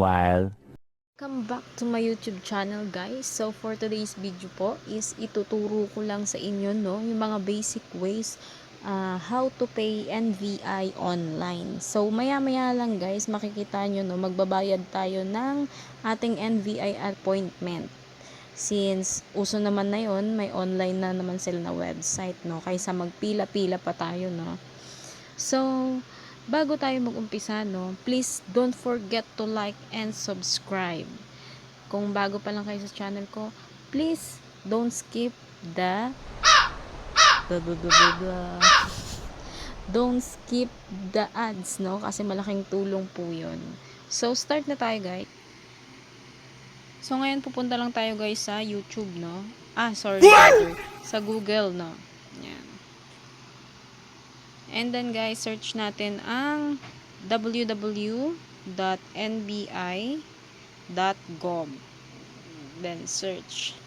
while. Welcome back to my YouTube channel, guys. So for today's video po is ituturo ko lang sa inyo yung mga basic ways how to pay NVI online. So maya-maya lang, guys, makikita nyo magbabayad tayo ng ating NVI appointment. Since uso naman na yon, may online na naman sila na website, kaysa magpila-pila pa tayo, So bago tayo mag-umpisa, please don't forget to like and subscribe. Kung bago pa lang kayo sa channel ko, please don't skip don't skip the ads, kasi malaking tulong po 'yon. So start na tayo, guys. So ngayon pupunta lang tayo, guys, sa YouTube, sorry, sa Google, Yan. And then, guys, search natin ang www.nbi.gov. Then search.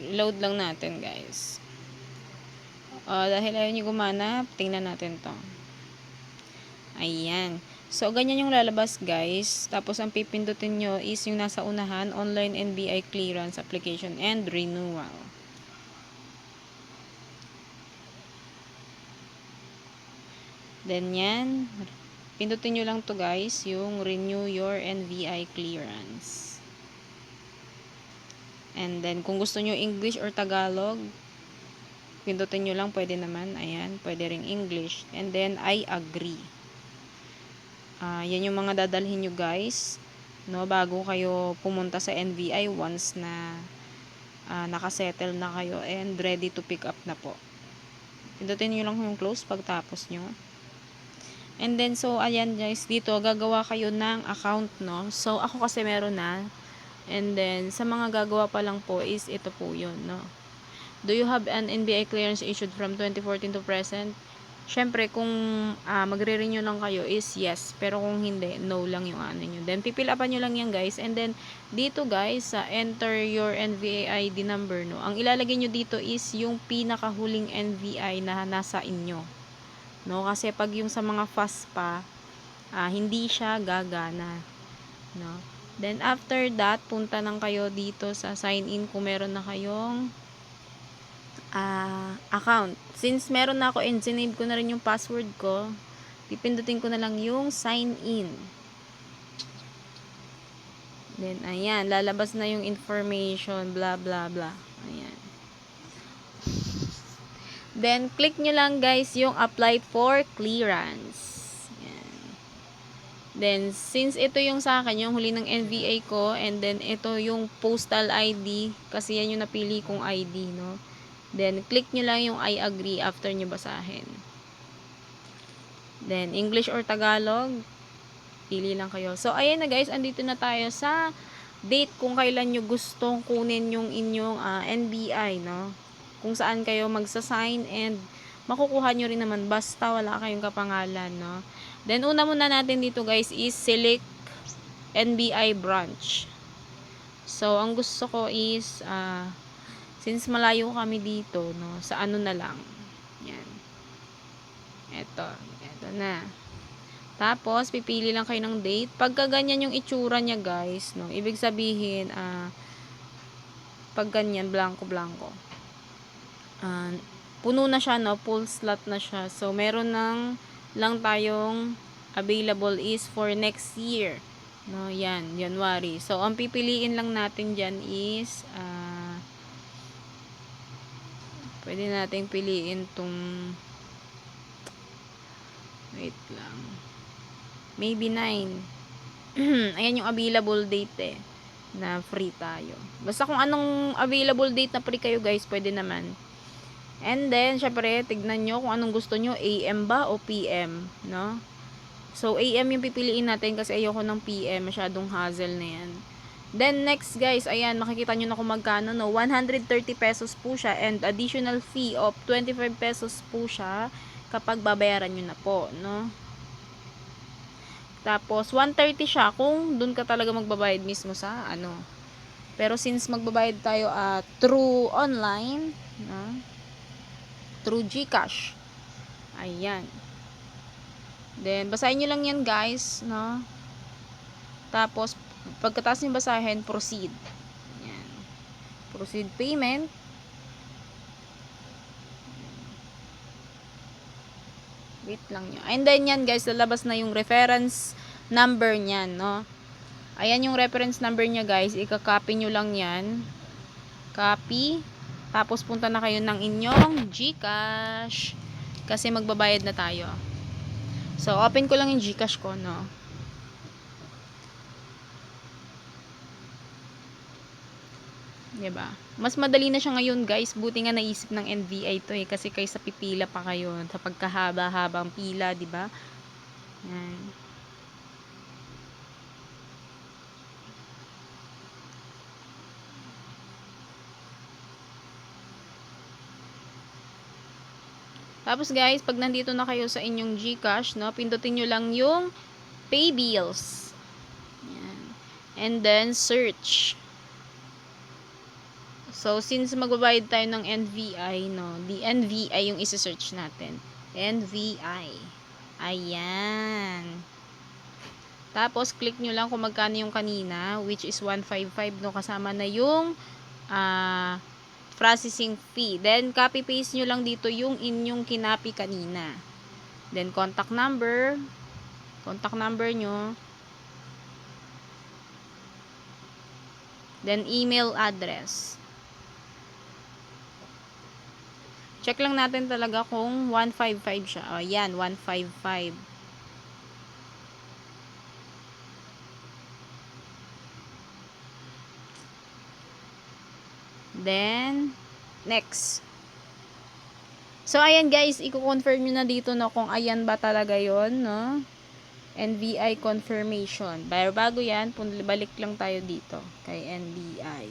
Load lang natin, guys. Dahil ayaw nyo gumana, tingnan natin to. Ayan. So, ganyan yung lalabas, guys. Tapos, ang pipindutin nyo is yung nasa unahan, Online NBI Clearance Application and Renewal. Then, yan. Pindutin nyo lang to, guys, yung Renew Your NVI Clearance. And then, kung gusto nyo English or Tagalog, pindutin nyo lang, pwede naman. Ayan, pwede ring English. And then, I agree. Yan yung mga dadalhin nyo, guys, bago kayo pumunta sa NVI once na nakasettle na kayo and ready to pick up na po. Pindutin nyo lang yung close pagtapos nyo. And then, so, ayan, guys, dito, gagawa kayo ng account, So, ako kasi meron na. And then, sa mga gagawa pa lang po is, ito po yun, Do you have an NBI clearance issued from 2014 to present? Syempre, kung magre-renew lang kayo is yes. Pero kung hindi, no lang yung ano nyo. Then, pipilapan nyo lang yan, guys. And then, dito, guys, sa enter your NVI ID number, ang ilalagay nyo dito is yung pinakahuling NVI na nasa inyo. Kasi pag yung sa mga fast pa, hindi siya gagana, Then after that, punta nang kayo dito sa sign in kung meron na kayong account. Since meron na ako and sinave ko na rin yung password ko, pipindutin ko na lang yung sign in. Then ayan, lalabas na yung information, blah blah blah. Ayan. Then, click nyo lang, guys, yung apply for clearance. Yan. Then, since ito yung sa akin, yung huli ng NVA ko, and then ito yung postal ID, kasi yan yung napili kong ID, Then, click nyo lang yung I agree after nyo basahin. Then, English or Tagalog, pili lang kayo. So, ayan na, guys, andito na tayo sa date kung kailan nyo gustong kunin yung inyong NBI, kung saan kayo magsa-sign and makukuha nyo rin naman basta wala kayong kapangalan, Then, una muna natin dito, guys, is select NBI branch. So, ang gusto ko is, since malayo kami dito, sa ano na lang. Yan. Ito na. Tapos, pipili lang kayo ng date. Pagka ganyan yung itsura niya, guys, ibig sabihin, pag ganyan, blanco-blanco. Puno na siya, full slot na siya. So, meron lang tayong available is for next year. Yan, January. So, ang pipiliin lang natin dyan is, pwede nating piliin tong, wait lang, maybe 9. Ayan yung available date na free tayo. Basta kung anong available date na free kayo, guys, pwede naman. And then, syempre, tignan nyo kung anong gusto nyo, AM ba o PM, So, AM yung pipiliin natin kasi ayoko ng PM, masyadong hassle na yan. Then, next, guys, ayan, makikita nyo na kung magkano, 130 pesos po siya and additional fee of 25 pesos po siya kapag babayaran nyo na po, Tapos, 130 siya kung dun ka talaga magbabayad mismo sa, Pero, since magbabayad tayo through online, through GCash. Ayan. Then, basahin nyo lang yan guys, no? Tapos, pagkatapos nyo basahin, proceed. Yan. Proceed payment. Wait lang nyo. And then yan guys, lalabas na yung reference number nyan, no? Ayan yung reference number nya guys. Ika-copy nyo lang yan. Copy. Tapos punta na kayo ng inyong GCash. Kasi magbabayad na tayo. So, open ko lang yung GCash ko, no? Diba? Mas madali na siya ngayon, guys. Buti nga naisip ng NVI to eh. Kasi kaysa pipila pa kayo sa pagkahaba-habang pila, diba? Yan. Tapos guys, pag nandito na kayo sa inyong GCash, no, pindutin nyo lang yung Pay Bills. Yan. And then, search. So, since magbabayad tayo ng NVI, no, the NVI yung isi-search natin. NVI. Ayan. Tapos, click nyo lang kung magkano yung kanina, which is 155, no, kasama na yung processing fee. Then, copy-paste nyo lang dito yung inyong kinapi kanina. Then, contact number nyo. Then, email address. Check lang natin talaga kung 155 siya. O, yan, 155. Then, next. So, ayan guys, i-confirm nyo na dito na kung ayan ba talaga yon, no? NVI confirmation. Pero bago yan, balik lang tayo dito kay NVI.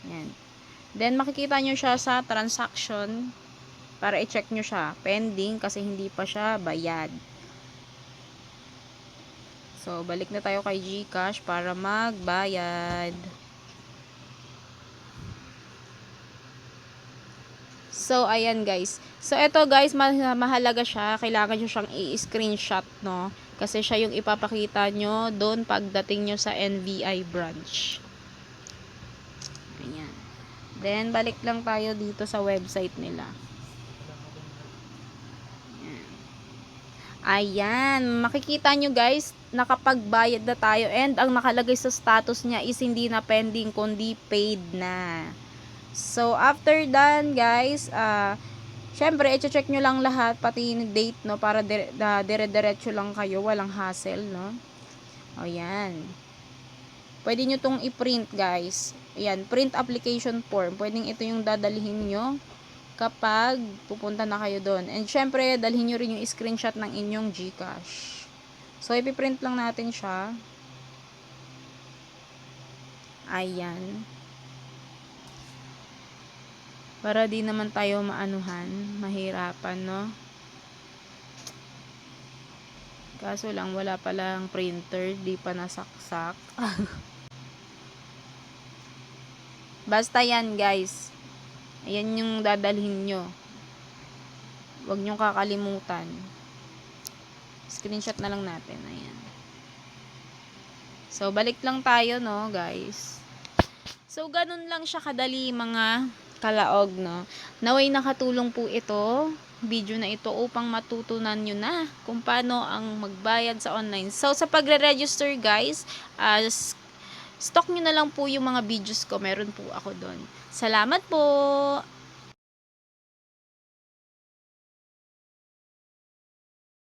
Yan. Then, makikita nyo siya sa transaction para i-check nyo siya. Pending kasi hindi pa siya bayad. So, balik na tayo kay GCash para magbayad. So, ayan guys. So, ito guys, mahalaga siya. Kailangan nyo siyang i-screenshot, no? Kasi siya yung ipapakita nyo doon pagdating nyo sa NVI branch. Ayan. Then, balik lang tayo dito sa website nila. Ayan. Makikita nyo guys, nakapagbayad na tayo. And, ang nakalagay sa status niya is hindi na pending, kundi paid na. So, after done, guys, syempre, i-check nyo lang lahat, pati yung date, no, para dire-diretso lang kayo, walang hassle, no. O, yan. Pwede nyo tong i-print, guys. Ayan, print application form. Pwedeng ito yung dadalhin nyo kapag pupunta na kayo doon. And, syempre, dalhin nyo rin yung screenshot ng inyong GCash. So, ipiprint lang natin siya. Ayan. Para di naman tayo maanuhan, mahirapan, no? Kaso lang, wala palang printer, di pa nasaksak. Basta yan, guys. Ayan yung dadalhin nyo. Huwag nyo kakalimutan. Screenshot na lang natin. Ayan. So, balik lang tayo, no, guys. So, ganun lang siya kadali, mga kalaog, no. Naway nakatulong po ito, video na ito, upang matutunan nyo na kung paano ang magbayad sa online. So, sa pagre-register guys, stock nyo na lang po yung mga videos ko, meron po ako doon. Salamat po!